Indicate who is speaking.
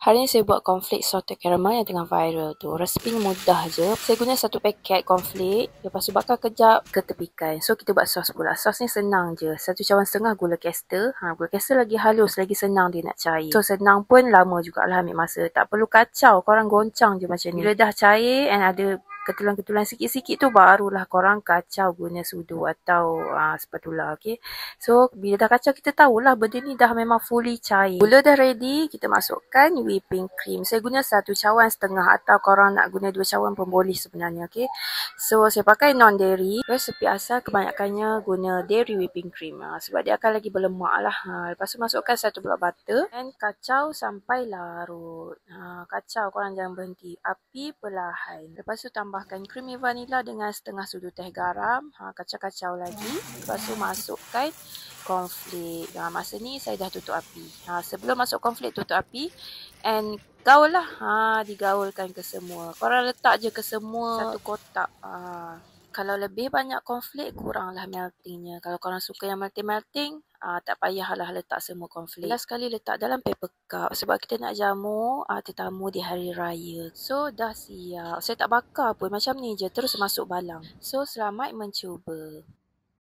Speaker 1: Hari ni saya buat cornflake salted caramel yang tengah viral tu. Resepinya mudah je. Saya guna satu paket cornflake. Lepas tu bakar kejap, ketepikan. So, kita buat sos pula. Sos ni senang je. 1 cawan setengah gula caster. Gula caster lagi halus, lagi senang dia nak cair. So, senang pun lama jugalah ambil masa. Tak perlu kacau. Korang goncang je macam ni. Bila dah cair and ada ketulan-ketulan sikit-sikit tu barulah korang kacau guna sudu atau spatula, okay. So, bila dah kacau kita tahulah benda ni dah memang fully cair. Gula dah ready, kita masukkan whipping cream. Saya guna 1 cawan setengah atau korang nak guna 2 cawan pun boleh sebenarnya, okay. So, saya pakai non-dairy. Resepi asal kebanyakannya guna dairy whipping cream sebab dia akan lagi berlemak lah. Lepas tu masukkan 1 blok butter dan kacau sampai larut. Kacau, korang jangan berhenti. Api perlahan. Lepas tu tambahkan creamy vanilla dengan setengah sudu teh garam. Kacau-kacau lagi. Lepas tu masukkan cornflake. Masa ni saya dah tutup api. Sebelum masuk cornflake tutup api and gaul lah. Digaulkan ke semua. Korang letak je ke semua satu kotak. Kalau lebih banyak cornflake, kuranglah meltingnya. Kalau korang suka yang melting-melting, tak payahlah letak semua cornflake. Last sekali letak dalam paper cup sebab kita nak jamu tetamu di hari raya. So, dah siap. Saya tak bakar pun. Macam ni je. Terus masuk balang. So, selamat mencuba.